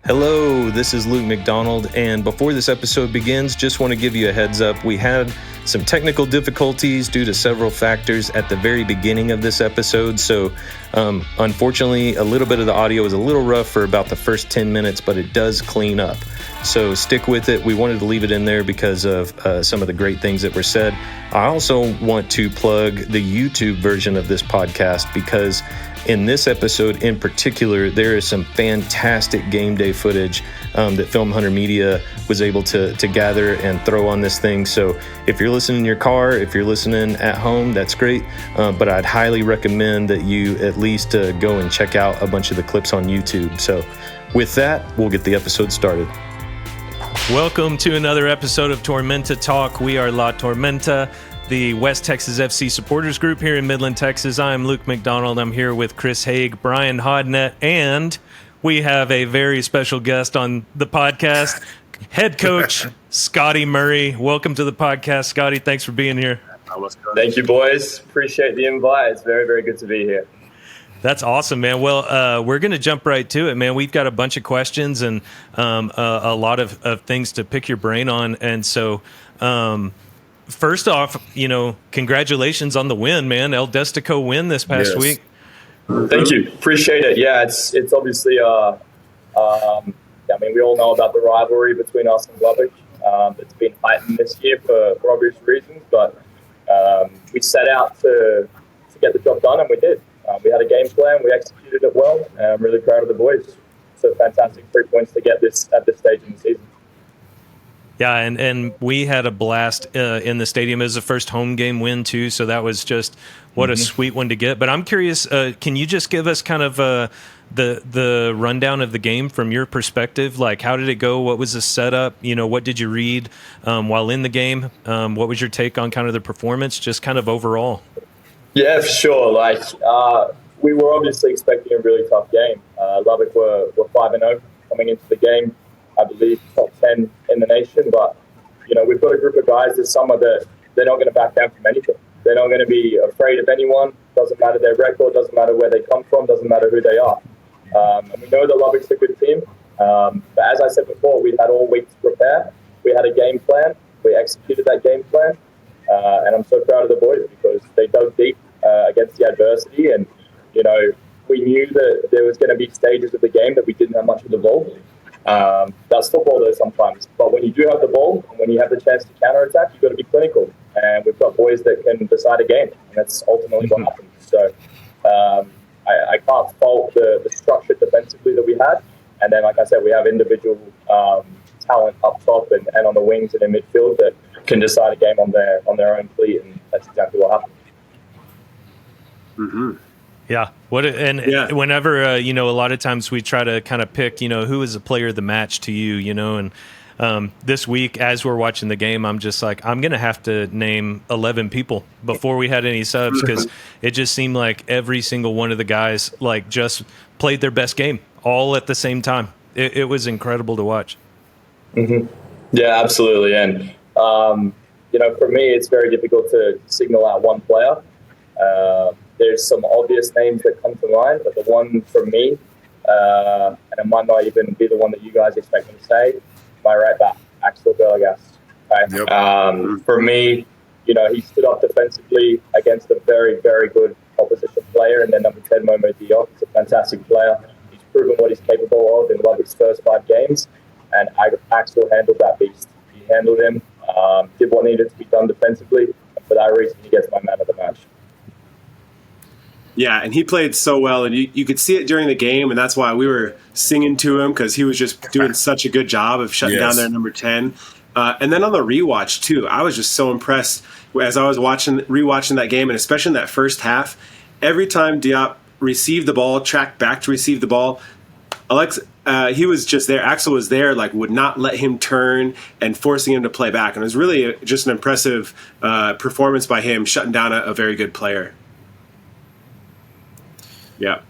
Hello, this is Luke McDonald, and before this episode begins, just want to give you a heads up. We had some technical difficulties due to several factors at the very beginning of this episode, so unfortunately, a little bit of the audio was a little rough for about the first 10 minutes, but it does clean up. So stick with it. We wanted to leave it in there because of some of the great things that were said. I also want to plug the YouTube version of this podcast because in this episode in particular, there is some fantastic game day footage that Film Hunter Media was able to gather and throw on this thing. So if you're listening in your car, if you're listening at home, that's great. But I'd highly recommend that you at least go and check out a bunch of the clips on YouTube. So with that, we'll get the episode started. Welcome to another episode of Tormenta Talk. We are La Tormenta, the West Texas FC supporters group here in Midland, Texas. I'm Luke McDonald. I'm here with Chris Haig, Brian Hodnett, and we have a very special guest on the podcast, head coach Scotty Murray. Welcome to the podcast, Scotty. Thanks for being here. Thank you, boys. Appreciate the invite. It's very, very good to be here. That's awesome, man. Well, we're going to jump right to it, man. We've got a bunch of questions and a lot of things to pick your brain on. And so, first off, congratulations on the win, man. El Dustico win this past week. Thank you. Appreciate it. Yeah, it's obviously, we all know about the rivalry between us and Lubbock. It's been heightened this year for obvious reasons, but we set out to get the job done, and we did. We had a game plan. We executed it well, and I'm really proud of the boys. It's a fantastic 3 points to get this at this stage in the season. Yeah, and we had a blast in the stadium. It was the first home game win, too, so that was just what a sweet one to get. But I'm curious, can you just give us kind of the rundown of the game from your perspective? Like, how did it go? What was the setup? What did you read while in the game? What was your take on kind of the performance, just kind of overall? Yeah, for sure. We were obviously expecting a really tough game. Lubbock were 5-0 coming into the game. I believe top 10 in the nation, but we've got a group of guys this summer that they're not going to back down from anything. They're not going to be afraid of anyone. Doesn't matter their record, doesn't matter where they come from, doesn't matter who they are. And we know that Lubbock's a good team. But as I said before, we had all week to prepare. We had a game plan. We executed that game plan. And I'm so proud of the boys because they dug deep against the adversity. And, we knew that there was going to be stages of the game that we didn't have much of the ball. That's football though sometimes. But when you do have the ball and when you have the chance to counterattack, you've got to be clinical. And we've got boys that can decide a game. And that's ultimately what happened. So I can't fault the structure defensively that we had. And then, like I said, we have individual talent up top and on the wings and in midfield that can decide a game on their own fleet. And that's exactly what happened. Mm-hmm. Yeah. Whenever, a lot of times we try to kind of pick, who is the player of the match to you, and this week as we're watching the game, I'm just like, I'm going to have to name 11 people before we had any subs because it just seemed like every single one of the guys just played their best game all at the same time. It was incredible to watch. Mm-hmm. Yeah, absolutely. And, for me, it's very difficult to signal out one player. There's some obvious names that come to mind, but the one for me, and it might not even be the one that you guys expect me to say, my right back, Axel Bergas. Okay? Yep. For me, he stood up defensively against a very, very good opposition player, and then number 10, Momo Diop, is a fantastic player. He's proven what he's capable of in Lubbock's first 5 games, and Axel handled that beast. He handled him, did what needed to be done defensively, and for that reason, he gets my man of the match. Yeah, and he played so well, and you could see it during the game, and that's why we were singing to him because he was just doing such a good job of shutting down their number 10. And then on the rewatch, too, I was just so impressed as I was rewatching that game, and especially in that first half. Every time Diop received the ball, tracked back to receive the ball, he was just there. Axel was there, would not let him turn and forcing him to play back. And it was really just an impressive performance by him, shutting down a very good player. Yeah.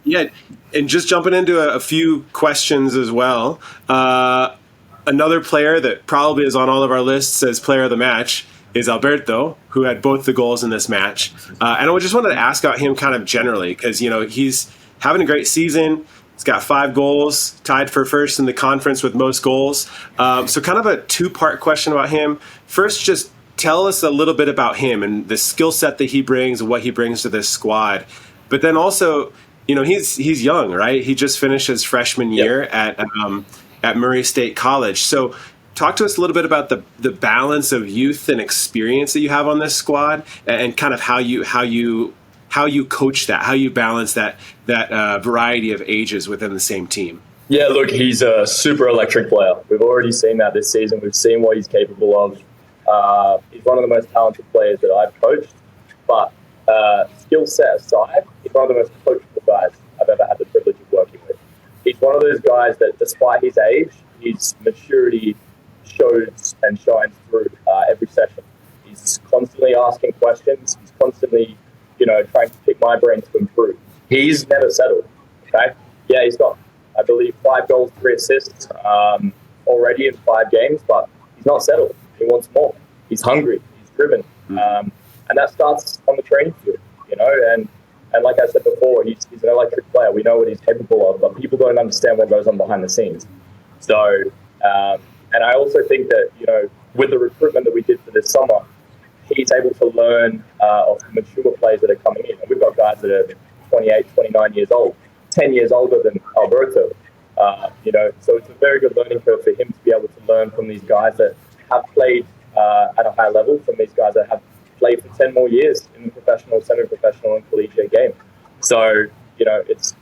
Yeah, and just jumping into a few questions as well. Another player that probably is on all of our lists as player of the match is Alberto, who had both the goals in this match. And I just wanted to ask about him kind of generally because, he's having a great season. He's got 5 goals, tied for first in the conference with most goals. So kind of a 2-part question about him. First, just tell us a little bit about him and the skill set that he brings and what he brings to this squad. But then also, he's young, right? He just finished his freshman year at Murray State College. So talk to us a little bit about the balance of youth and experience that you have on this squad, and kind of how you coach that, how you balance that variety of ages within the same team. Yeah, look, he's a super electric player. We've already seen that this season. We've seen what he's capable of. He's one of the most talented players that I've coached, but skill set aside, he's one of the most coachable guys I've ever had the privilege of working with. He's one of those guys that, despite his age, his maturity shows and shines through every session. He's constantly asking questions. He's constantly, trying to pick my brain to improve. He's never settled. Okay, yeah, he's got, I believe, 5 goals, 3 assists already in 5 games, but he's not settled. He wants more. He's hungry. He's driven, and that starts on the training field. And like I said before, he's an electric player. We know what he's capable of, but people don't understand what goes on behind the scenes. So, and I also think that, with the recruitment that we did for this summer, he's able to learn of the mature players that are coming in. And we've got guys that are 28, 29 years old, 10 years older than Alberto. So it's a very good learning curve for him to be able to learn from these guys that have played at a high level, from these guys that have played for 10 more years in the professional, semi-professional, and collegiate game. So, it's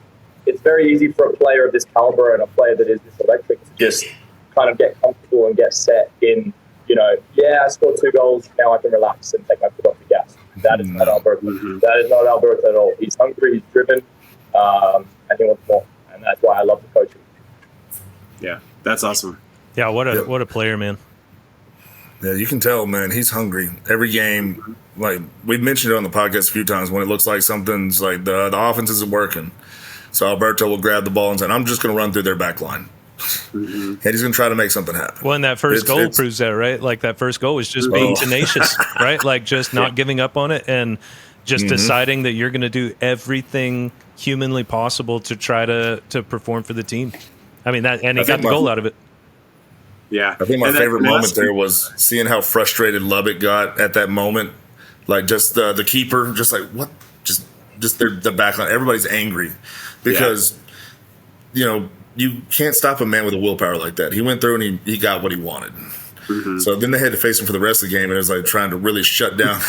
very easy for a player of this caliber and a player that is this electric to just kind of get comfortable and get set in, I scored 2 goals, now I can relax and take my foot off the gas. That is not Alberto. That is not Alberto at all. He's hungry, he's driven, and he wants more. And that's why I love to coach him. Yeah, that's awesome. Yeah, what a player, man. Yeah, you can tell, man, he's hungry. Every game, like we've mentioned it on the podcast a few times, when it looks like something's like the offense isn't working. So Alberto will grab the ball and say, I'm just going to run through their back line. And he's going to try to make something happen. Well, and that first goal proves that, right? Like that first goal was just being tenacious, right? Like just not giving up on it and just deciding that you're going to do everything humanly possible to try to perform for the team. I mean, and he got the goal out of it. Yeah. I think my favorite moment there was seeing how frustrated Lubbock got at that moment. Like just the keeper, just like, what? Just the back line. Everybody's angry because, you can't stop a man with a willpower like that. He went through and he got what he wanted. So then they had to face him for the rest of the game, and it was like trying to really shut down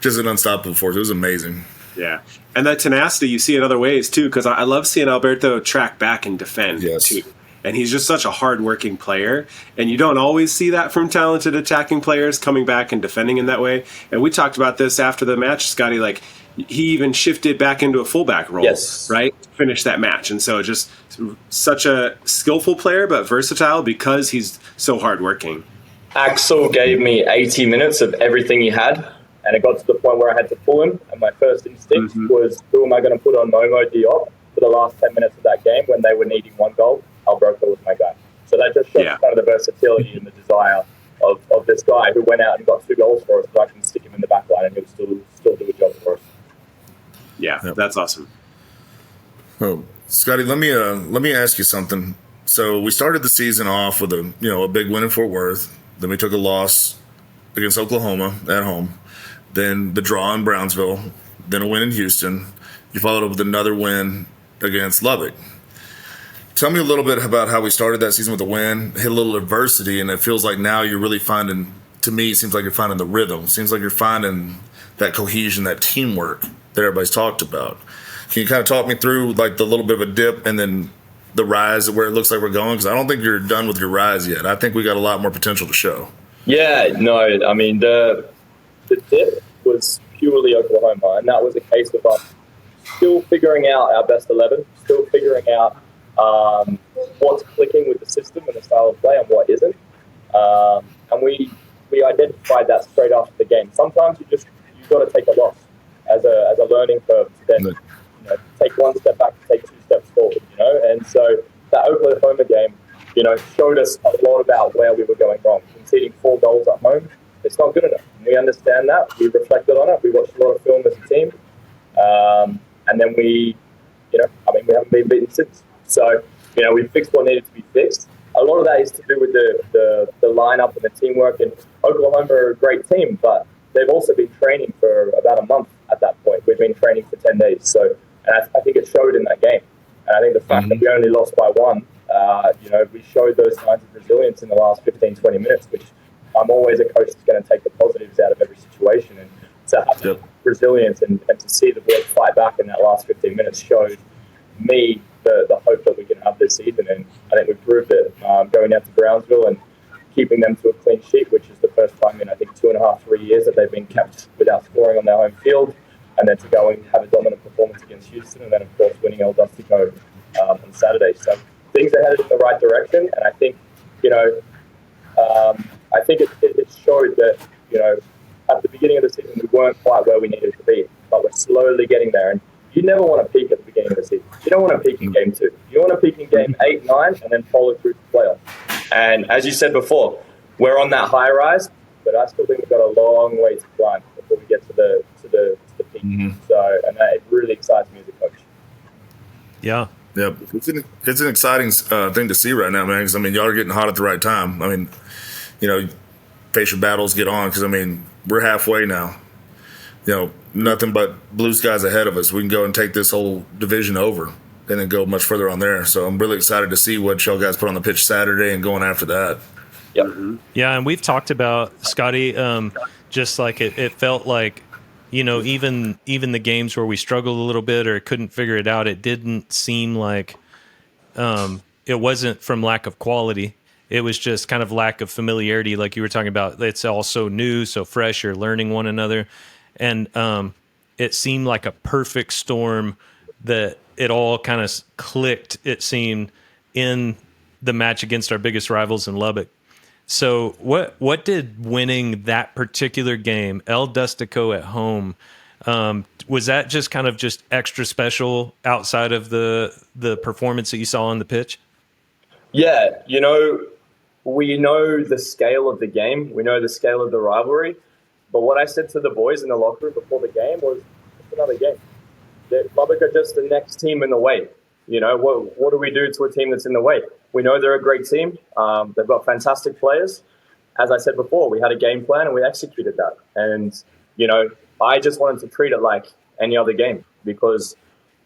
just an unstoppable force. It was amazing. Yeah. And that tenacity you see in other ways, too, because I love seeing Alberto track back and defend, too. And he's just such a hard-working player, and you don't always see that from talented attacking players coming back and defending in that way. And we talked about this after the match, Scotty, like he even shifted back into a fullback role, right, to finish that match. And so just such a skillful player, but versatile because he's so hardworking. Axel gave me 80 minutes of everything he had, and it got to the point where I had to pull him, and my first instinct was, who am I going to put on Momo Diop for the last 10 minutes of that game when they were needing 1 goal? Alberto was my guy. So that just shows kind of the versatility and the desire of this guy who went out and got 2 goals for us, so I can stick him in the back line and he'll still do a job for us. Yeah, that's awesome. Oh, Scotty, let me ask you something. So we started the season off with a big win in Fort Worth. Then we took a loss against Oklahoma at home. Then the draw in Brownsville. Then a win in Houston. You followed up with another win against Lubbock. Tell me a little bit about how we started that season with a win, hit a little adversity, and it feels like now you're really finding, to me, it seems like you're finding the rhythm. It seems like you're finding that cohesion, that teamwork that everybody's talked about. Can you kind of talk me through like the little bit of a dip and then the rise where it looks like we're going? Because I don't think you're done with your rise yet. I think we got a lot more potential to show. Yeah, no, I mean, the dip was purely Oklahoma, and that was a case of us still figuring out our best 11, still figuring out what's clicking with the system and the style of play and what isn't. And we identified that straight after the game. Sometimes you've got to take a loss as a learning curve to then take 1 step back and take 2 steps forward. And so that Oklahoma game, showed us a lot about where we were going wrong. Conceding 4 goals at home, it's not good enough. And we understand that. We reflected on it. We watched a lot of film as a team, and then we haven't been beaten since. So, we fixed what needed to be fixed. A lot of that is to do with the lineup and the teamwork. And Oklahoma are a great team, but they've also been training for about a month at that point. We've been training for 10 days. So, and I think it showed in that game. And I think the fact that we only lost by one, we showed those signs of resilience in the last 15, 20 minutes, which I'm always a coach that's going to take the positives out of every situation. And to have resilience and to see the boys fight back in that last 15 minutes showed me the hope that we can have this season. And I think we proved it going out to Brownsville and keeping them to a clean sheet, which is the first time in, I think, 2.5, 3 years that they've been kept without scoring on their home field. And then to go and have a dominant performance against Houston, and then, of course, winning El Dustico on Saturday. So things are headed in the right direction. And I think, it showed that, at the beginning of the season, we weren't quite where we needed to be, but we're slowly getting there. And you never want to peak at the beginning of the season. You don't want to peak in game 2. You want to peak in game 8, 9, and then follow through to playoff. And as you said before, we're on that high rise, but I still think we've got a long way to climb before we get to the peak. So, and it really excites me as a coach. Yeah. Yeah, it's an exciting thing to see right now, man. Because y'all are getting hot at the right time. Face your battles, get on. Because we're halfway now. Nothing but blue skies ahead of us. We can go and take this whole division over, and then go much further on there. So I'm really excited to see what y'all guys put on the pitch Saturday and going after that. Yep. Yeah, and we've talked about, Scotty, just like it felt like, even the games where we struggled a little bit or couldn't figure it out, it didn't seem like it wasn't from lack of quality. It was just kind of lack of familiarity, like you were talking about. It's all so new, so fresh. You're learning one another. And it seemed like a perfect storm that it all kind of clicked, it seemed, in the match against our biggest rivals in Lubbock. So what did winning that particular game, El Dustico at home, was that just kind of just extra special outside of the performance that you saw on the pitch? Yeah, we know the scale of the game. We know the scale of the rivalry. But what I said to the boys in the locker room before the game was, it's another game. Lubbock are just the next team in the way. What do we do to a team that's in the way? We know they're a great team. They've got fantastic players. As I said before, we had a game plan and we executed that. And, I just wanted to treat it like any other game because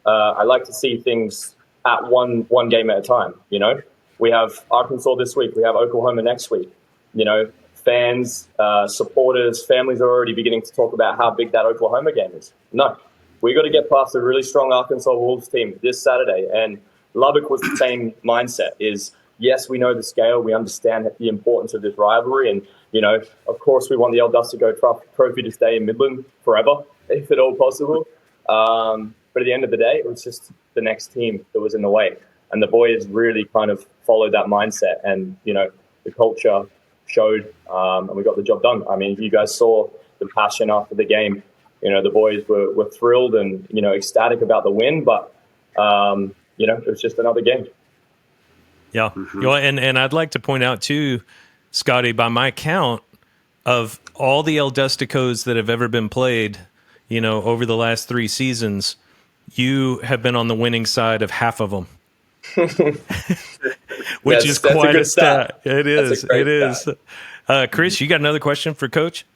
I like to see things at one game at a time. We have Arkansas this week. We have Oklahoma next week. Fans, supporters, families are already beginning to talk about how big that Oklahoma game is. No, we got to get past a really strong Arkansas Wolves team this Saturday. And Lubbock was the same mindset is, yes, we know the scale. We understand the importance of this rivalry. And, of course, we want the El Dustico trophy to stay in Midland forever, if at all possible. But at the end of the day, it was just the next team that was in the way. And the boys really kind of followed that mindset. And, the culture showed, and we got the job done. You guys saw the passion after the game. The boys were thrilled and, ecstatic about the win. But, it was just another game. Yeah. And I'd like to point out, too, Scotty, by my count, of all the El Dusticos that have ever been played, over the last 3 seasons, you have been on the winning side of half of them. Which is quite a stat. It is. It is. Chris, you got another question for Coach?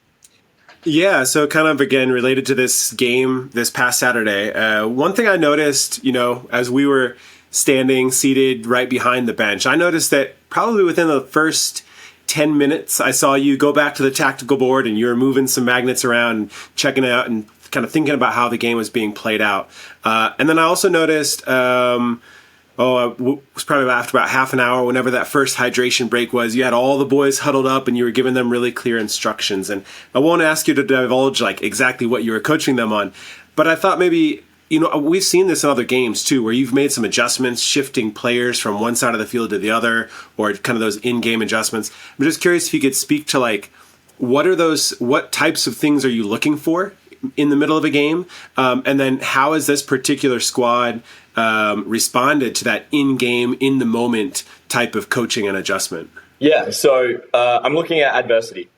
Yeah, so kind of, again, related to this game this past Saturday, one thing I noticed, as we were standing seated right behind the bench, I noticed that probably within the first 10 minutes, I saw you go back to the tactical board and you were moving some magnets around and checking it out and kind of thinking about how the game was being played out. And then I also noticed, it was probably after about half an hour, whenever that first hydration break was, you had all the boys huddled up and you were giving them really clear instructions. And I won't ask you to divulge exactly what you were coaching them on, but I thought maybe, we've seen this in other games too, where you've made some adjustments, shifting players from one side of the field to the other, or kind of those in-game adjustments. I'm just curious if you could speak to what types of things are you looking for in the middle of a game? And then how has this particular squad responded to that in-game, in-the-moment type of coaching and adjustment? Yeah, so I'm looking at adversity.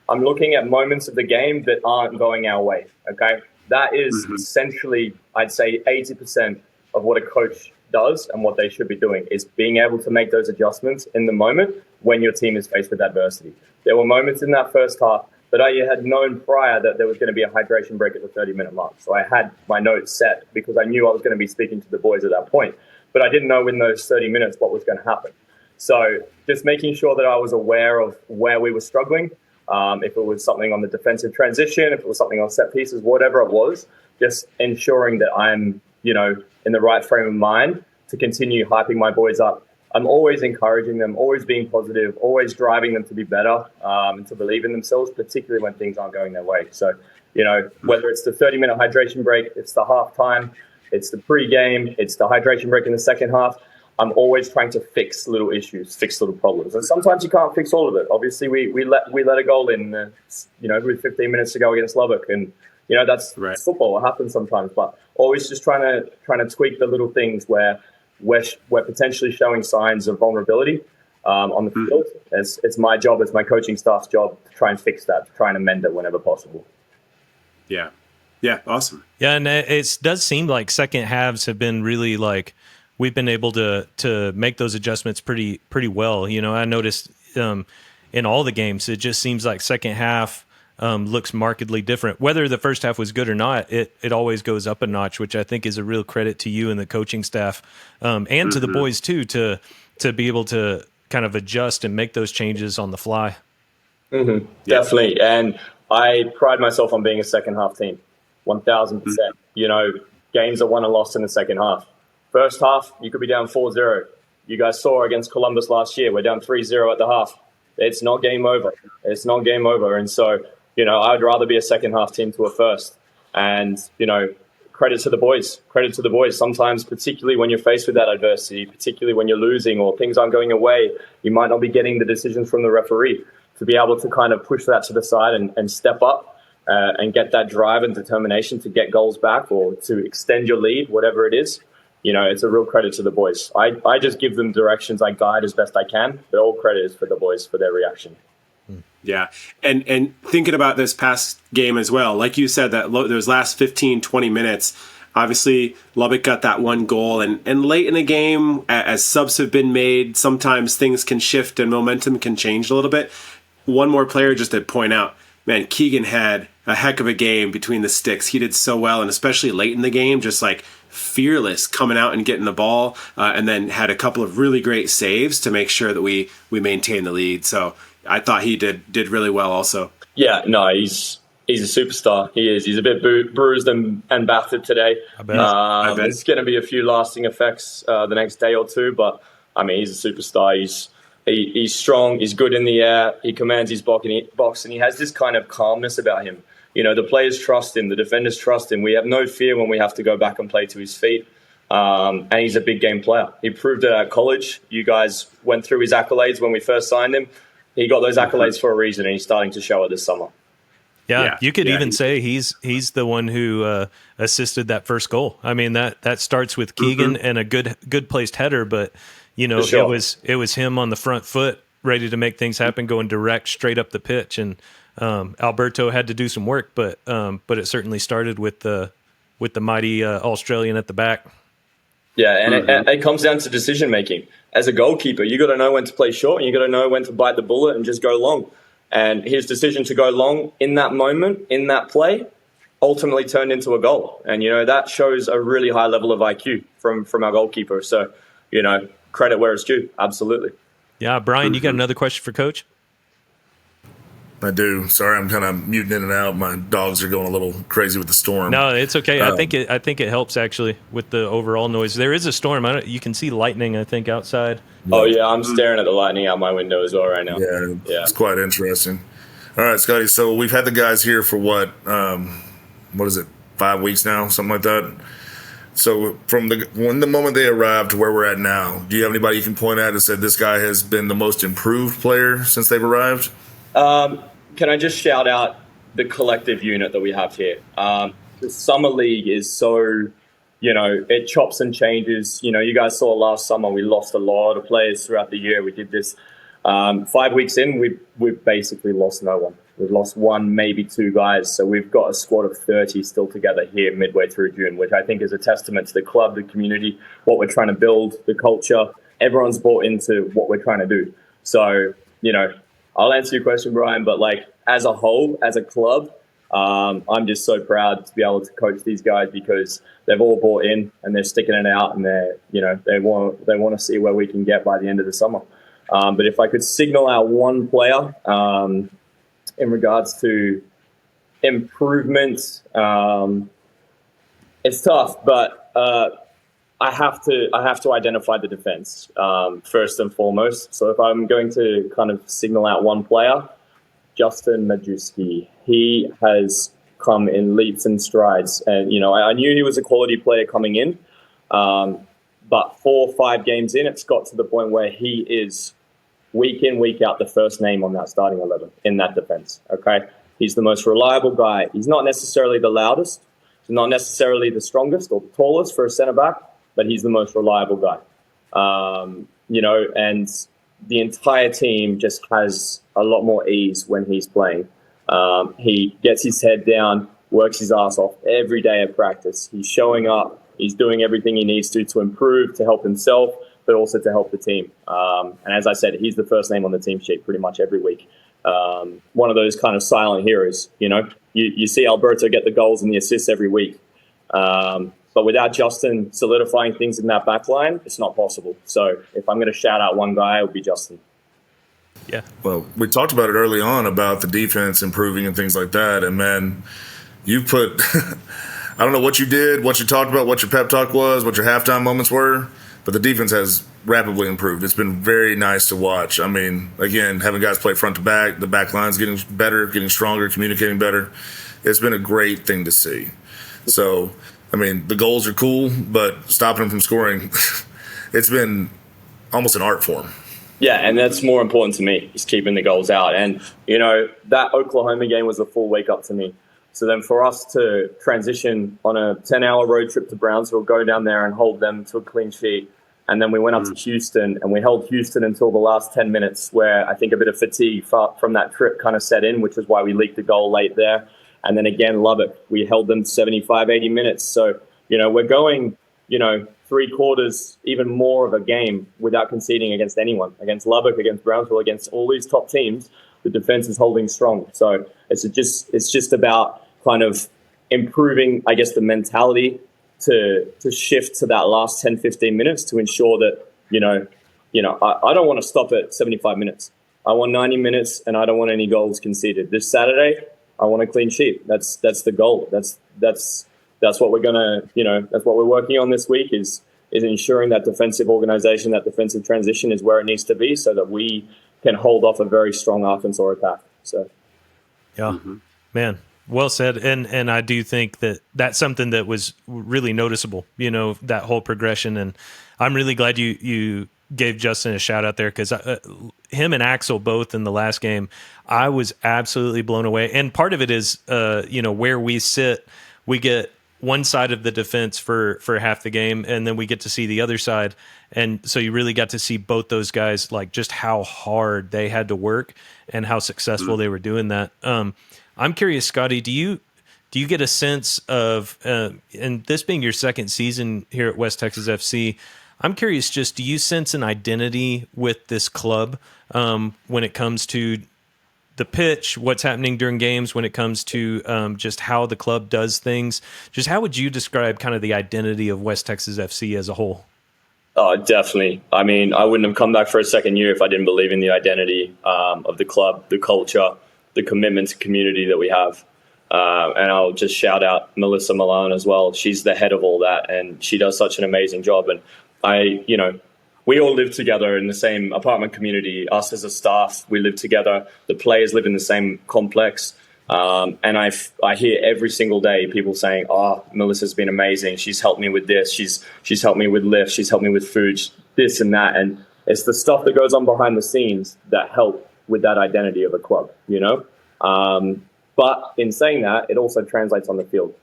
I'm looking at moments of the game that aren't going our way, okay? That is essentially, I'd say, 80% of what a coach does and what they should be doing is being able to make those adjustments in the moment when your team is faced with adversity. There were moments in that first half that I had known prior that there was going to be a hydration break at the 30-minute mark. So I had my notes set because I knew I was going to be speaking to the boys at that point. But I didn't know in those 30 minutes what was going to happen. So just making sure that I was aware of where we were struggling, if it was something on the defensive transition, if it was something on set pieces, whatever it was, just ensuring that I'm, in the right frame of mind to continue hyping my boys up. I'm always encouraging them, always being positive, always driving them to be better and to believe in themselves, particularly when things aren't going their way. So, whether it's the 30-minute hydration break, it's the halftime, it's the pre-game, it's the hydration break in the second half, I'm always trying to fix little issues, fix little problems. And sometimes you can't fix all of it. Obviously, we let a goal in, with 15 minutes to go against Lubbock. And, that's right. Football. It happens sometimes. But always just trying to tweak the little things where we're potentially showing signs of vulnerability on the field. It's my job, it's my coaching staff's job to try and fix that, to try and amend it whenever possible. Yeah. Yeah, awesome. Yeah, and it does seem like second halves have been really we've been able to make those adjustments pretty well. I noticed in all the games, it just seems like second half looks markedly different. Whether the first half was good or not, it always goes up a notch, which I think is a real credit to you and the coaching staff and to the boys too, to be able to kind of adjust and make those changes on the fly. Mm-hmm. Yeah. Definitely. And I pride myself on being a second half team, 1,000%. Games are won and lost in the second half. First half, you could be down 4-0. You guys saw against Columbus last year, we're down 3-0 at the half. It's not game over. It's not game over. And so, I'd rather be a second half team to a first. And, credit to the boys. Credit to the boys. Sometimes, particularly when you're faced with that adversity, particularly when you're losing or things aren't going your way, you might not be getting the decisions from the referee. To be able to kind of push that to the side and step up and get that drive and determination to get goals back or to extend your lead, whatever it is. It's a real credit to the boys. I just give them directions. I guide as best I can, but all credit is for the boys for their reaction. Yeah. And thinking about this past game as well, like you said, that those last 15, 20 minutes, obviously Lubbock got that one goal. And late in the game, as subs have been made, sometimes things can shift and momentum can change a little bit. One more player just to point out, man, Keegan had a heck of a game between the sticks. He did so well, and especially late in the game, just fearless coming out and getting the ball, and then had a couple of really great saves to make sure that we maintain the lead. So I thought he did really well also. Yeah, no, he's a superstar. He is. He's a bit bruised and battered today. I bet. It's going to be a few lasting effects the next day or two, but he's a superstar. He's strong. He's good in the air. He commands his box, and he has this kind of calmness about him. The players trust him. The defenders trust him. We have no fear when we have to go back and play to his feet. And he's a big game player. He proved it at college. You guys went through his accolades when we first signed him. He got those accolades for a reason, and he's starting to show it this summer. Yeah, you could even say he's the one who assisted that first goal. That starts with Keegan and a good placed header, but sure. it was him on the front foot, ready to make things happen, going direct straight up the pitch, and Alberto had to do some work, but it certainly started with the mighty Australian at the back. Yeah, and it comes down to decision making. As a goalkeeper, you got to know when to play short, and you got to know when to bite the bullet and just go long. And his decision to go long in that moment, in that play, ultimately turned into a goal. And that shows a really high level of IQ from our goalkeeper. So credit where it's due. Absolutely. Yeah, Brian, you got another question for Coach? I do. Sorry, I'm kind of muting in and out. My dogs are going a little crazy with the storm. No, it's okay. I think it helps actually with the overall noise. There is a storm. You can see lightning, I think, outside. Oh yeah, I'm staring at the lightning out my window as well right now. Yeah, it's quite interesting. All right, Scotty. So we've had the guys here for what is it, 5 weeks now, something like that. So from the moment they arrived to where we're at now, do you have anybody you can point at and said this guy has been the most improved player since they've arrived? Can I just shout out the collective unit that we have here? The summer league is so, it chops and changes. You guys saw last summer we lost a lot of players throughout the year. We did this 5 we've in, we've basically lost no one. We've lost one, maybe two guys. So we've got a squad of 30 still together here midway through June, which I think is a testament to the club, the community, what we're trying to build, the culture. Everyone's bought into what we're trying to do. So, I'll answer your question, Brian, but like as a whole, as a club, I'm just so proud to be able to coach these guys because they've all bought in and they're sticking it out and they want to see where we can get by the end of the summer. But if I could signal out one player in regards to improvement, it's tough, but I have to identify the defense first and foremost. So if I'm going to kind of signal out one player, Justin Majewski, he has come in leaps and strides. And, I knew he was a quality player coming in. But 4 or 5 games in, it's got to the point where he is week in, week out, the first name on that starting 11 in that defense. Okay. He's the most reliable guy. He's not necessarily the loudest. He's not necessarily the strongest or the tallest for a center back, but he's the most reliable guy. And the entire team just has a lot more ease when he's playing. He gets his head down, works his ass off every day at practice. He's showing up. He's doing everything he needs to improve, to help himself, but also to help the team. And as I said, he's the first name on the team sheet pretty much every week. One of those kind of silent heroes, You see Alberto get the goals and the assists every week. But without Justin solidifying things in that back line, it's not possible. So if I'm going to shout out one guy, it would be Justin. Yeah. Well, we talked about it early on about the defense improving and things like that. And, man, you put – I don't know what you did, what you talked about, what your pep talk was, what your halftime moments were, but the defense has rapidly improved. It's been very nice to watch. I mean, again, having guys play front to back, the back line's getting better, getting stronger, communicating better. It's been a great thing to see. So, I mean, the goals are cool, but stopping them from scoring, it's been almost an art form. Yeah, and that's more important to me, is keeping the goals out. And, that Oklahoma game was a full wake-up to me. So then for us to transition on a 10-hour road trip to Brownsville, go down there and hold them to a clean sheet, and then we went up to Houston, and we held Houston until the last 10 minutes, where I think a bit of fatigue from that trip kind of set in, which is why we leaked the goal late there. And then again, Lubbock, we held them 75, 80 minutes. So, we're going, 3 quarters, even more of a game without conceding against anyone, against Lubbock, against Brownsville, against all these top teams. The defense is holding strong. So it's just about kind of improving, I guess, the mentality to shift to that last 10, 15 minutes to ensure that, I don't want to stop at 75 minutes. I want 90 minutes and I don't want any goals conceded. This Saturday, I want a clean sheet. That's the goal. That's what we're going to, that's what we're working on this week is ensuring that defensive organization, that defensive transition is where it needs to be so that we can hold off a very strong Arkansas attack. So, yeah, man, well said. And I do think that that's something that was really noticeable, that whole progression. And I'm really glad you gave Justin a shout out there because him and Axel both in the last game, I was absolutely blown away. And part of it is, where we sit, we get one side of the defense for half the game, and then we get to see the other side. And so you really got to see both those guys, like just how hard they had to work and how successful they were doing that. I'm curious, Scotty, do you get a sense of, and this being your second season here at West Texas FC, I'm curious, just do you sense an identity with this club when it comes to the pitch, what's happening during games, when it comes to just how the club does things? Just how would you describe kind of the identity of West Texas FC as a whole? Oh, definitely. I mean, I wouldn't have come back for a second year if I didn't believe in the identity of the club, the culture, the commitment to community that we have. And I'll just shout out Melissa Milan as well. She's the head of all that, and she does such an amazing job. And we all live together in the same apartment community. Us as a staff, we live together. The players live in the same complex. And I hear every single day people saying, "Oh, Melissa's been amazing. She's helped me with this. She's helped me with lifts. She's helped me with food, this and that." And it's the stuff that goes on behind the scenes that help with that identity of a club, But in saying that, it also translates on the field.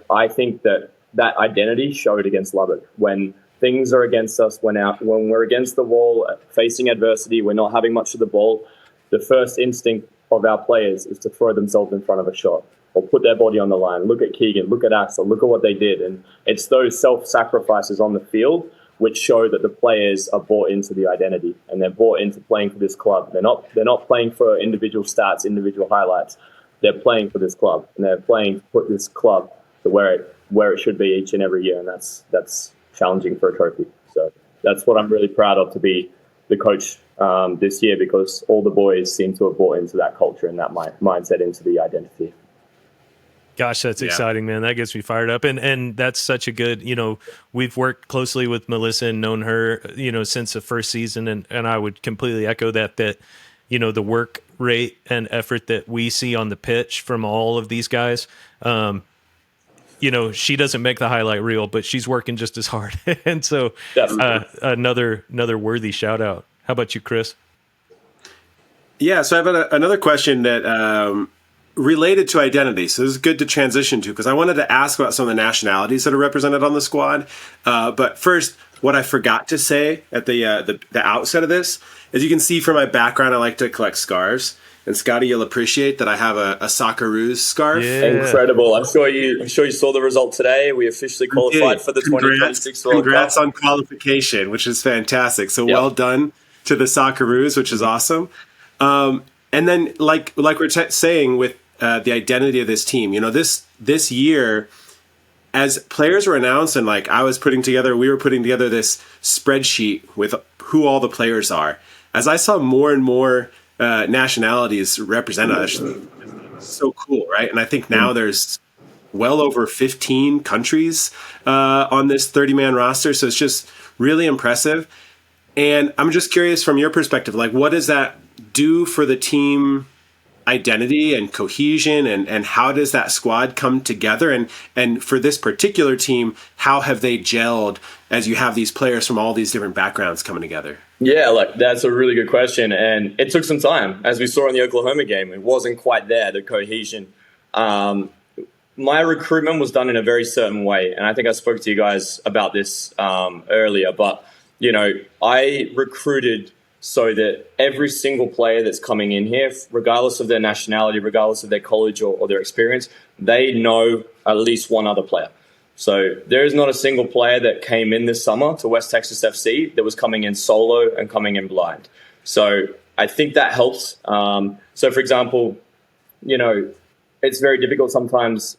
I think that identity showed against Lubbock when things are against us, when we're against the wall, facing adversity, we're not having much of the ball. The first instinct of our players is to throw themselves in front of a shot or put their body on the line. Look at Keegan, look at Axel, look at what they did. And it's those self-sacrifices on the field which show that the players are bought into the identity and they're bought into playing for this club. They're not playing for individual stats, individual highlights. They're playing for this club, and they're playing to put this club to where it should be each and every year, and that's challenging for a trophy. So that's what I'm really proud of, to be the coach this year, because all the boys seem to have bought into that culture and that mindset, into the identity. Gosh, that's exciting, man. That gets me fired up. And that's such a good, we've worked closely with Melissa and known her, since the first season. And I would completely echo that, the work rate and effort that we see on the pitch from all of these guys, she doesn't make the highlight reel, but she's working just as hard. And so another worthy shout out. How about you, Chris? Yeah, so I have another question that related to identity. So this is good to transition to, because I wanted to ask about some of the nationalities that are represented on the squad. But first, what I forgot to say at the outset of this is, you can see from my background, I like to collect scarves. And Scotty, you'll appreciate that I have a Socceroos scarf. Yeah. Incredible. I'm sure you saw the result today. We officially qualified for the 2026 World Cup. Congrats on qualification, which is fantastic. So well done to the Socceroos, which is awesome. And then like we're saying with the identity of this team, this year, as players were announced and we were putting together this spreadsheet with who all the players are. As I saw more and more nationalities represented, it's so cool, right? And I think now there's well over 15 countries on this 30-man roster. So it's just really impressive. And I'm just curious, from your perspective, what does that do for the team identity and cohesion, and how does that squad come together? And for this particular team, how have they gelled as you have these players from all these different backgrounds coming together? Yeah, that's a really good question. And it took some time. As we saw in the Oklahoma game, it wasn't quite there, the cohesion. My recruitment was done in a very certain way. And I think I spoke to you guys about this earlier. But, I recruited so that every single player that's coming in here, regardless of their nationality, regardless of their college or their experience, they know at least one other player. So there is not a single player that came in this summer to West Texas FC that was coming in solo and coming in blind. So I think that helps. So, for example, it's very difficult sometimes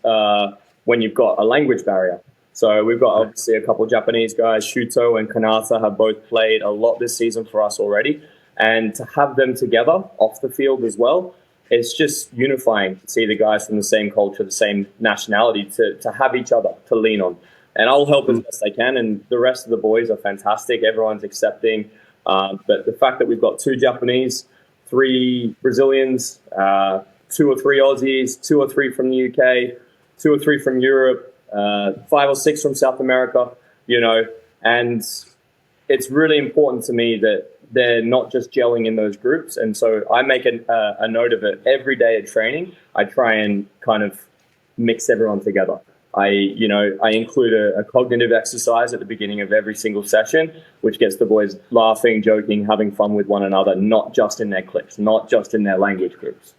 when you've got a language barrier. So we've got obviously a couple of Japanese guys. Shuto and Kanata have both played a lot this season for us already. And to have them together off the field as well, it's just unifying to see the guys from the same culture, the same nationality, to have each other to lean on. And I'll help as best I can. And the rest of the boys are fantastic. Everyone's accepting. But the fact that we've got 2 Japanese, 3 Brazilians, 2 or 3 Aussies, 2 or 3 from the UK, 2 or 3 from Europe, 5 or 6 from South America, and it's really important to me that they're not just gelling in those groups. And so I make a note of it every day at training. I try and kind of mix everyone together. I include a cognitive exercise at the beginning of every single session, which gets the boys laughing, joking, having fun with one another, not just in their cliques, not just in their language groups,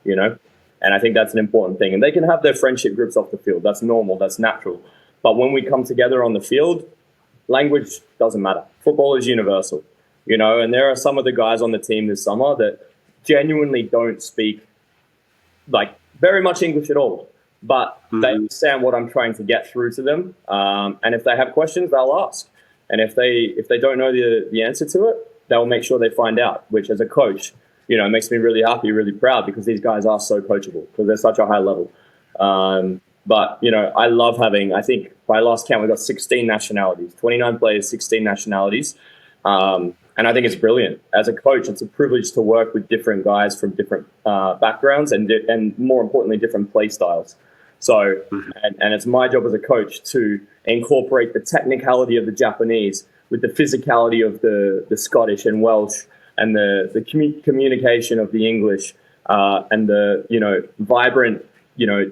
And I think that's an important thing. And they can have their friendship groups off the field. That's normal. That's natural. But when we come together on the field, language doesn't matter. Football is universal, and there are some of the guys on the team this summer that genuinely don't speak very much English at all. But they understand what I'm trying to get through to them. And if they have questions, they'll ask. And if they don't know the answer to it, they'll make sure they find out, which as a coach, it makes me really happy, really proud, because these guys are so coachable because they're such a high level. But, I love having, I think by last count, we got 16 nationalities, 29 players, 16 nationalities. And I think it's brilliant. As a coach, it's a privilege to work with different guys from different backgrounds and more importantly, different play styles. So, and it's my job as a coach to incorporate the technicality of the Japanese with the physicality of the Scottish and Welsh, and the communication of the English, and the vibrant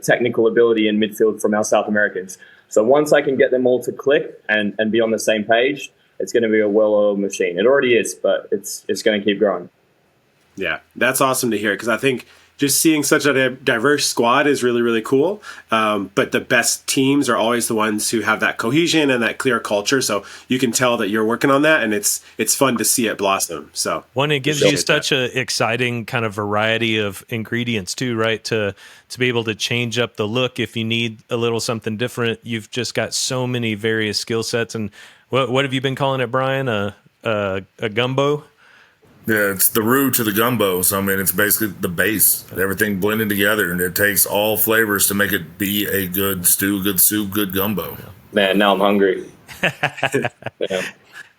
technical ability in midfield from our South Americans. So once I can get them all to click and be on the same page, it's going to be a well-oiled machine. It already is, but it's going to keep growing. Yeah, that's awesome to hear, because I think just seeing such a diverse squad is really, really cool. But the best teams are always the ones who have that cohesion and that clear culture. So you can tell that you're working on that, and it's fun to see it blossom. So it gives you such a exciting kind of variety of ingredients too, right? To be able to change up the look if you need a little something different. You've just got so many various skill sets. And what have you been calling it, Brian? A gumbo? Yeah, it's the roux to the gumbo. So, I mean, it's basically the base, everything blended together, and it takes all flavors to make it be a good stew, good soup, good gumbo. Man, now I'm hungry. Yeah.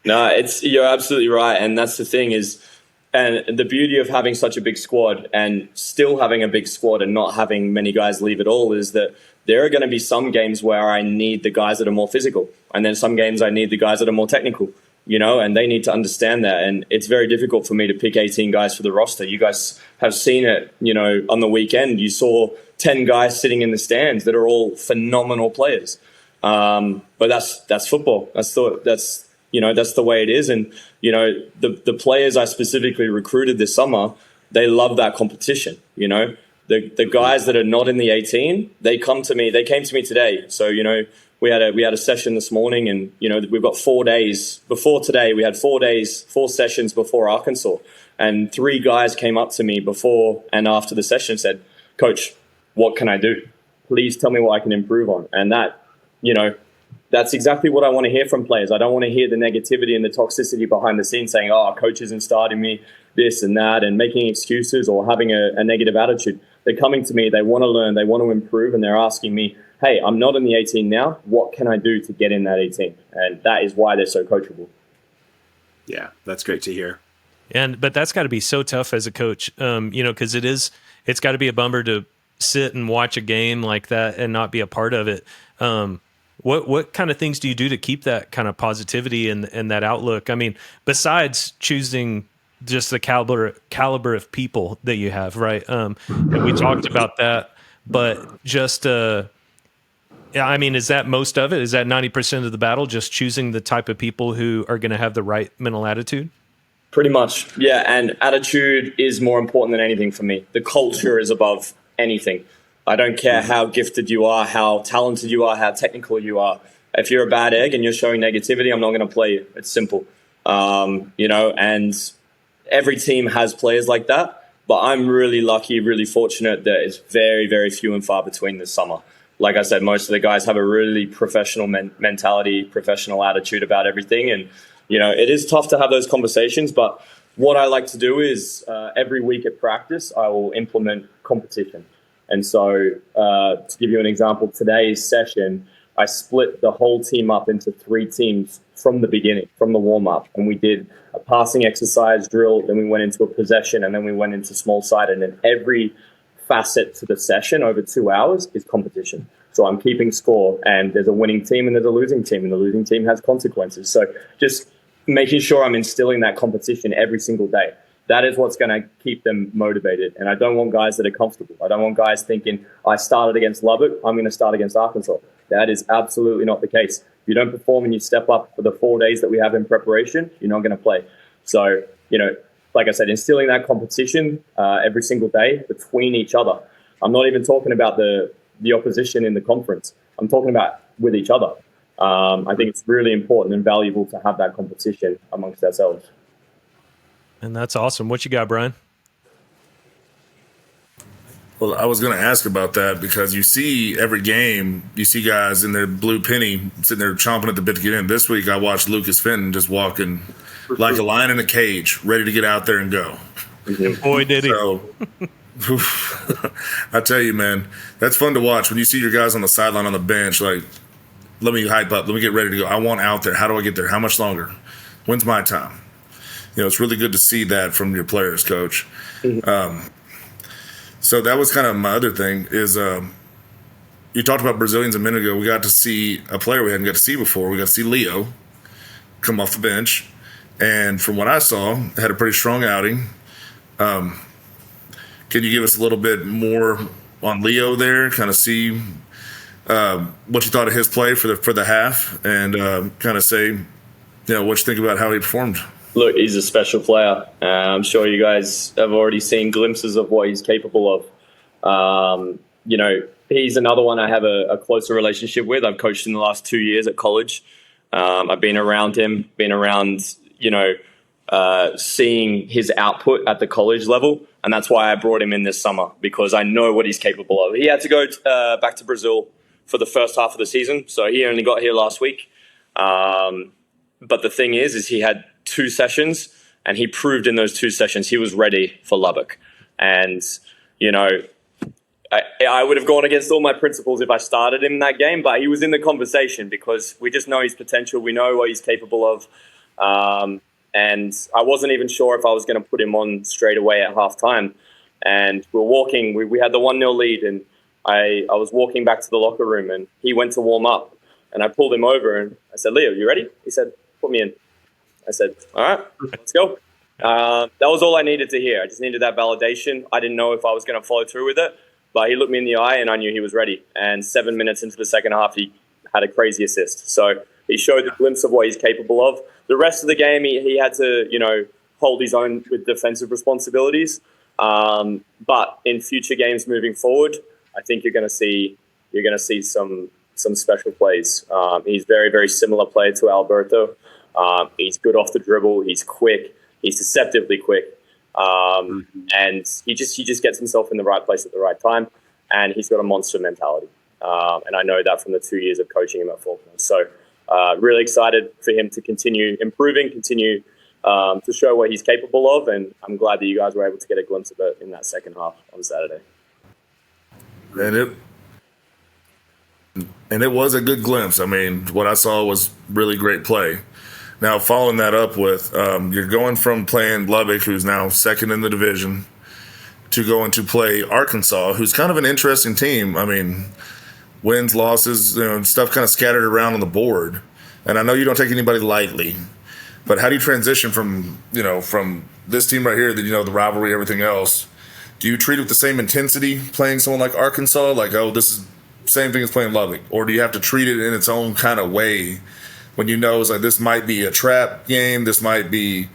No, you're absolutely right. And that's the thing and the beauty of having such a big squad and still having a big squad and not having many guys leave at all is that there are going to be some games where I need the guys that are more physical. And then some games I need the guys that are more technical. And they need to understand that. And it's very difficult for me to pick 18 guys for the roster. You guys have seen it, on the weekend. You saw 10 guys sitting in the stands that are all phenomenal players. But that's football. That's the way it is. And, the players I specifically recruited this summer, they love that competition. The guys that are not in the 18, they came to me today. So, we had a session this morning, and we've got 4 days before today. We had 4 sessions before Arkansas, and 3 guys came up to me before and after the session and said, "Coach, what can I do? Please tell me what I can improve on." And that's exactly what I want to hear from players. I don't want to hear the negativity and the toxicity behind the scenes saying, "Oh, coach isn't starting me," this and that, and making excuses or having a negative attitude. They're coming to me. They want to learn. They want to improve, and they're asking me, "Hey, I'm not in the 18 now. What can I do to get in that 18?" And that is why they're so coachable. Yeah, that's great to hear. But that's got to be so tough as a coach, because it's got to be a bummer to sit and watch a game like that and not be a part of it. What kind of things do you do to keep that kind of positivity and that outlook? I mean, besides choosing just the caliber of people that you have, right? And we talked about that, but just is that most of it? Is that 90% of the battle, just choosing the type of people who are going to have the right mental attitude? Pretty much, yeah. And attitude is more important than anything for me. The culture is above anything. I don't care how gifted you are, how talented you are, how technical you are. If you're a bad egg and you're showing negativity, I'm not going to play you. It's simple. And every team has players like that, but I'm really lucky, really fortunate that it's very, very few and far between this summer. Like I said, most of the guys have a really professional mentality, professional attitude about everything. And, it is tough to have those conversations, but what I like to do is every week at practice, I will implement competition. And so to give you an example, today's session, I split the whole team up into 3 teams from the beginning, from the warm-up. And we did a passing exercise drill, then we went into a possession, and then we went into small side. And then every facet to the session over 2 hours is competition. So I'm keeping score, and there's a winning team and there's a losing team, and the losing team has consequences. So just making sure I'm instilling that competition every single day. That is what's going to keep them motivated. And I don't want guys that are comfortable. I don't want guys thinking, I started against Lubbock, I'm going to start against Arkansas. That is absolutely not the case. If you don't perform and you step up for the 4 days that we have in preparation, you're not going to play. So, like I said, instilling that competition every single day between each other. I'm not even talking about the opposition in the conference. I'm talking about with each other. I think it's really important and valuable to have that competition amongst ourselves. And that's awesome. What you got, Brian? Well, I was going to ask about that because you see every game, you see guys in their blue penny sitting there chomping at the bit to get in. This week I watched Lucas Fenton just walking like a lion in a cage, ready to get out there and go. Boy, did he. So, I tell you, man, that's fun to watch when you see your guys on the sideline on the bench, like, let me hype up, let me get ready to go. I want out there. How do I get there? How much longer? When's my time? It's really good to see that from your players, Coach. So that was kind of my other thing is you talked about Brazilians a minute ago. We got to see a player we hadn't got to see before. We got to see Leo come off the bench. And from what I saw, had a pretty strong outing. Can you give us a little bit more on Leo there, kind of see what you thought of his play for the half, and kind of say, what you think about how he performed? Look, he's a special player. I'm sure you guys have already seen glimpses of what he's capable of. He's another one I have a closer relationship with. I've coached in the last 2 years at college. I've been around him, seeing his output at the college level. And that's why I brought him in this summer, because I know what he's capable of. He had to go back to Brazil for the first half of the season. So he only got here last week. But the thing is he had 2 sessions, and he proved in those 2 sessions he was ready for Lubbock. And, I would have gone against all my principles if I started him in that game, but he was in the conversation because we just know his potential. We know what he's capable of. And I wasn't even sure if I was going to put him on straight away at halftime. And we were walking. We had the 1-0 lead, and I was walking back to the locker room, and he went to warm up. And I pulled him over, and I said, "Leo, you ready?" He said, "Put me in." I said, "All right, let's go." That was all I needed to hear. I just needed that validation. I didn't know if I was going to follow through with it, but he looked me in the eye, and I knew he was ready. And 7 minutes into the second half, he had a crazy assist. So he showed a glimpse of what he's capable of. The rest of the game, he had to, hold his own with defensive responsibilities. But in future games moving forward, I think you're going to see some special plays. He's very, very similar player to Alberto. He's good off the dribble. He's quick. He's deceptively quick. And he just gets himself in the right place at the right time. And he's got a monster mentality. And I know that from the 2 years of coaching him at Faulkner. So really excited for him to continue improving, continue to show what he's capable of. And I'm glad that you guys were able to get a glimpse of it in that second half on Saturday. And it was a good glimpse. I mean, what I saw was really great play. Now, following that up with, you're going from playing Lubbock, who's now second in the division, to going to play Arkansas, who's kind of an interesting team. I mean, wins, losses, stuff kind of scattered around on the board. And I know you don't take anybody lightly, but how do you transition from this team right here, the rivalry, everything else? Do you treat it with the same intensity playing someone like Arkansas? Like, oh, this is the same thing as playing Lubbock? Or do you have to treat it in its own kind of way when it's like this might be a trap game, this might be,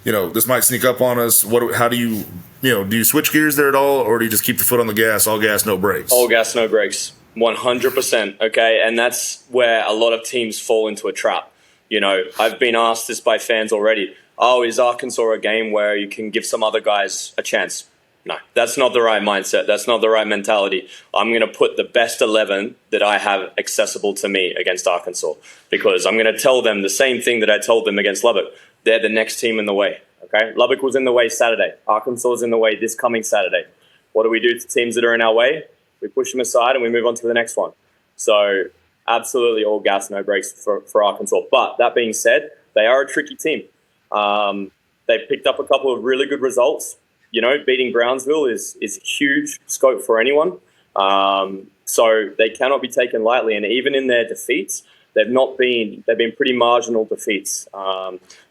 this might sneak up on us? How do you, do you switch gears there at all, or do you just keep the foot on the gas, all gas, no brakes? All gas, no brakes, 100%, okay? And that's where a lot of teams fall into a trap. I've been asked this by fans already. Oh, is Arkansas a game where you can give some other guys a chance? No, that's not the right mindset. That's not the right mentality. I'm going to put the best 11 that I have accessible to me against Arkansas, because I'm going to tell them the same thing that I told them against Lubbock. They're the next team in the way. Okay, Lubbock was in the way Saturday. Arkansas is in the way this coming Saturday. What do we do to teams that are in our way? We push them aside and we move on to the next one. So absolutely all gas, no brakes for Arkansas. But that being said, they are a tricky team. They've picked up a couple of really good results. Beating Brownsville is huge scope for anyone. So they cannot be taken lightly. And even in their defeats, they've been pretty marginal defeats.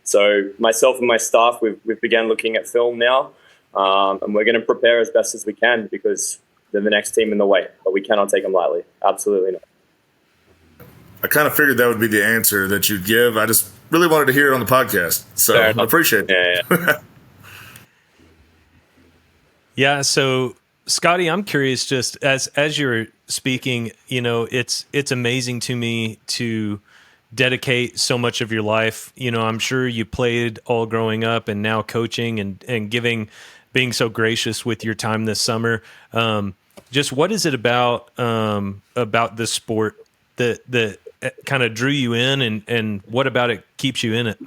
So myself and my staff, we've began looking at film now, and we're going to prepare as best as we can, because they're the next team in the way. But we cannot take them lightly. Absolutely not. I kind of figured that would be the answer that you'd give. I just really wanted to hear it on the podcast. So I appreciate it. Yeah. Yeah, so Scotty, I'm curious, just as you're speaking, it's amazing to me to dedicate so much of your life. I'm sure you played all growing up and now coaching and being so gracious with your time this summer. Just what is it about this sport that kind of drew you in, and what about it keeps you in it?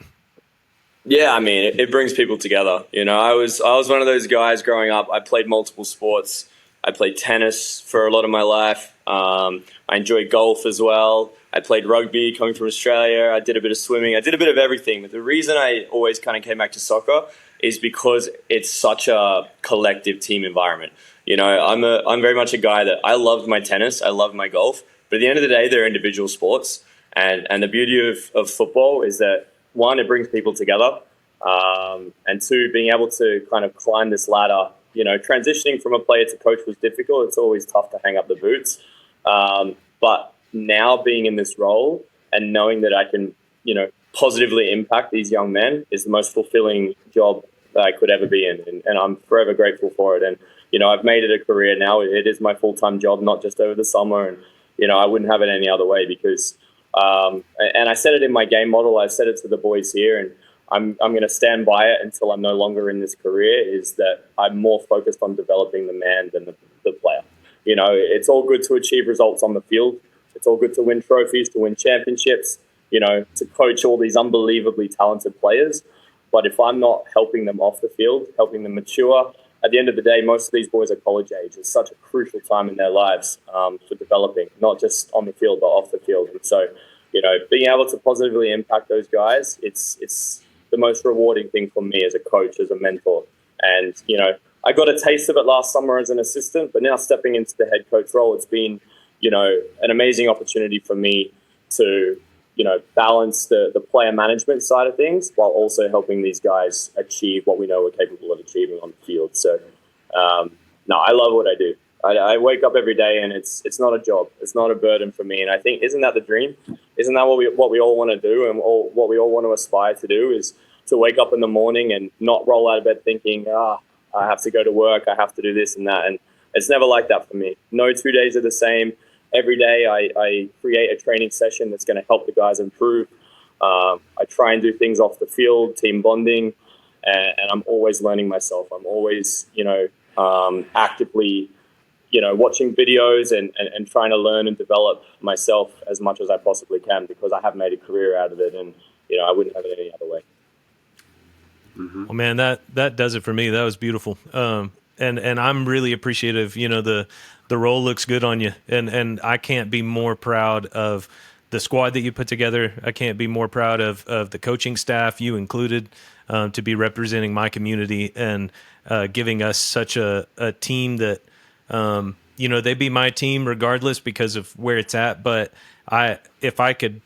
Yeah, I mean, it brings people together. I was one of those guys growing up. I played multiple sports. I played tennis for a lot of my life. I enjoyed golf as well. I played rugby coming from Australia. I did a bit of swimming. I did a bit of everything. But the reason I always kind of came back to soccer is because it's such a collective team environment. I'm very much a guy that I loved my tennis. I loved my golf. But at the end of the day, they're individual sports. And the beauty of football is that, one, it brings people together, and two, being able to kind of climb this ladder. Transitioning from a player to coach was difficult. It's always tough to hang up the boots. But now being in this role and knowing that I can, positively impact these young men is the most fulfilling job that I could ever be in. And I'm forever grateful for it. And, I've made it a career now. It is my full-time job, not just over the summer. And, I wouldn't have it any other way because, and I said it in my game model, I said it to the boys here, and I'm going to stand by it until I'm no longer in this career, is that I'm more focused on developing the man than the player. It's all good to achieve results on the field. It's all good to win trophies, to win championships, to coach all these unbelievably talented players. But if I'm not helping them off the field, helping them mature, at the end of the day, most of these boys are college age. It's such a crucial time in their lives for developing, not just on the field, but off the field. And so, being able to positively impact those guys, it's the most rewarding thing for me as a coach, as a mentor. And, I got a taste of it last summer as an assistant, but now stepping into the head coach role, it's been, an amazing opportunity for me to, balance the player management side of things while also helping these guys achieve what we know we're capable of achieving on the field. So, no, I love what I do. I wake up every day and it's not a job. It's not a burden for me. And I think, isn't that the dream? Isn't that what we all want to do, and what we all want to aspire to do, is to wake up in the morning and not roll out of bed thinking, I have to go to work, I have to do this and that. And it's never like that for me. No 2 days are the same. Every day I create a training session that's going to help the guys improve. I try and do things off the field, team bonding, and I'm always learning myself. I'm always, actively, watching videos and trying to learn and develop myself as much as I possibly can, because I have made a career out of it, and, I wouldn't have it any other way. Mm-hmm. Well, man, that does it for me. That was beautiful. And I'm really appreciative. The role looks good on you, and I can't be more proud of the squad that you put together. I can't be more proud of the coaching staff, you included, to be representing my community and giving us such a team that, they'd be my team regardless because of where it's at. But if I could,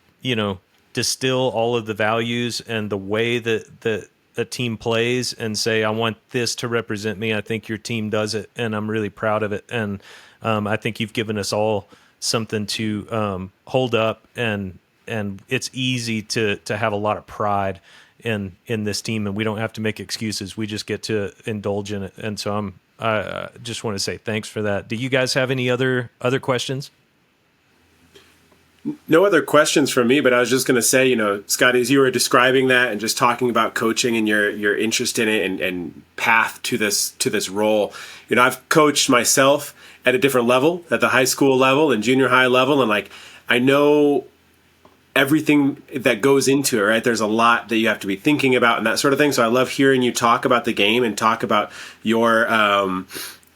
distill all of the values and the way that a team plays and say, I want this to represent me, I think your team does it, and I'm really proud of it. And I think you've given us all something to hold up, and it's easy to have a lot of pride in this team, and we don't have to make excuses. We just get to indulge in it. And so I just want to say thanks for that. Do you guys have any other questions? No other questions from me, but I was just going to say, Scotty, as you were describing that and just talking about coaching and your interest in it and path to this role, I've coached myself at a different level, at the high school level and junior high level, and I know everything that goes into it, right? There's a lot that you have to be thinking about and that sort of thing. So I love hearing you talk about the game and talk about your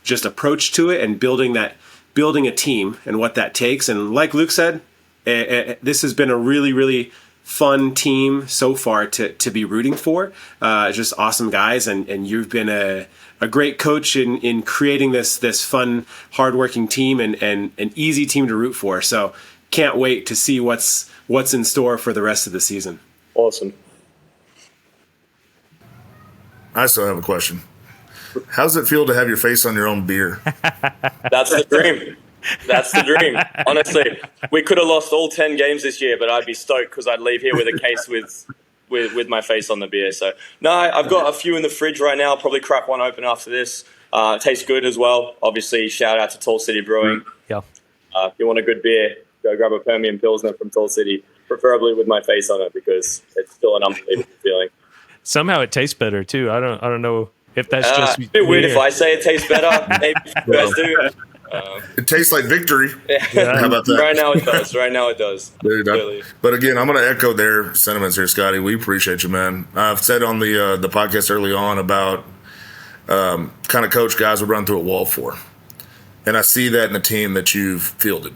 just approach to it and building a team and what that takes. And like Luke said, this has been a really, really fun team so far to be rooting for. Just awesome guys, and you've been a great coach in creating this fun, hardworking team and an easy team to root for. So can't wait to see what's in store for the rest of the season. Awesome. I still have a question. How does it feel to have your face on your own beer? That's the dream. That's the dream. Honestly, we could have lost all 10 games this year, but I'd be stoked because I'd leave here with a case with my face on the beer. So, no, I've got a few in the fridge right now. I'll probably crack one open after this. It tastes good as well. Obviously, shout out to Tall City Brewing. Yeah. If you want a good beer, go grab a Permian Pilsner from Tall City, preferably with my face on it, because it's still an unbelievable feeling. Somehow it tastes better too. I don't know if that's just it's a bit weird if I say it tastes better. Maybe you guys do. It tastes like victory. Yeah. How about that? Right now it does. Really. But again, I'm going to echo their sentiments here, Scotty. We appreciate you, man. I've said on the podcast early on about kind of coach guys would run through a wall for. And I see that in the team that you've fielded.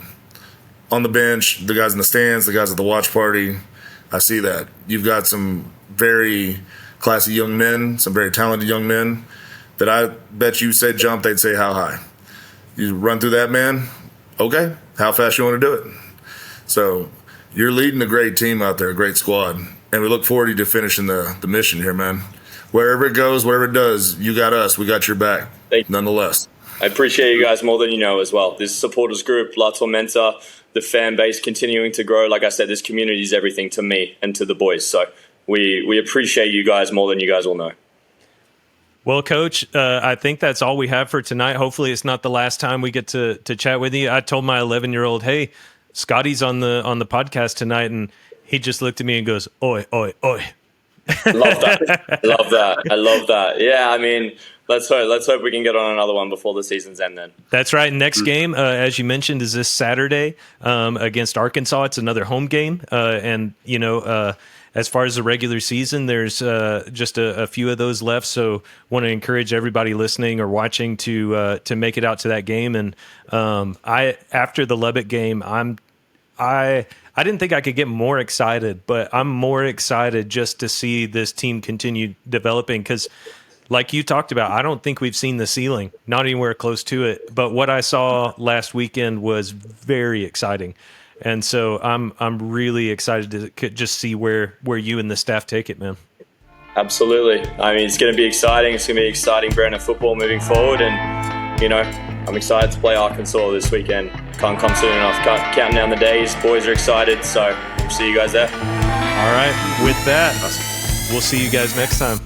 On the bench, the guys in the stands, the guys at the watch party, I see that. You've got some very classy young men, some very talented young men that I bet you say jump, they'd say how high. You run through that, man, okay, how fast you want to do it. So you're leading a great team out there, a great squad, and we look forward to you finishing the mission here, man. Wherever it goes, wherever it does, you got us. We got your back, nonetheless. I appreciate you guys more than you know as well. This supporters group, La Tormenta, the fan base continuing to grow. Like I said, this community is everything to me and to the boys. So we appreciate you guys more than you guys will know. Well, Coach, I think that's all we have for tonight. Hopefully it's not the last time we get to chat with you. I told my 11-year-old, hey, Scotty's on the podcast tonight, and he just looked at me and goes, oi, oi, oi. Love that. I love that. Yeah, I mean, let's hope we can get on another one before the season's end then. That's right. Next game, as you mentioned, is this Saturday against Arkansas. It's another home game. And, as far as the regular season, there's just a few of those left. So want to encourage everybody listening or watching to make it out to that game. And after the Lubbock game, I didn't think I could get more excited, but I'm more excited just to see this team continue developing because, like you talked about, I don't think we've seen the ceiling, not anywhere close to it. But what I saw last weekend was very exciting. And so I'm really excited to just see where you and the staff take it, man. Absolutely. I mean, it's going to be exciting. It's going to be exciting brand of football moving forward. And, I'm excited to play Arkansas this weekend. Can't come soon enough. Counting down the days. Boys are excited. So we'll see you guys there. All right. With that, we'll see you guys next time.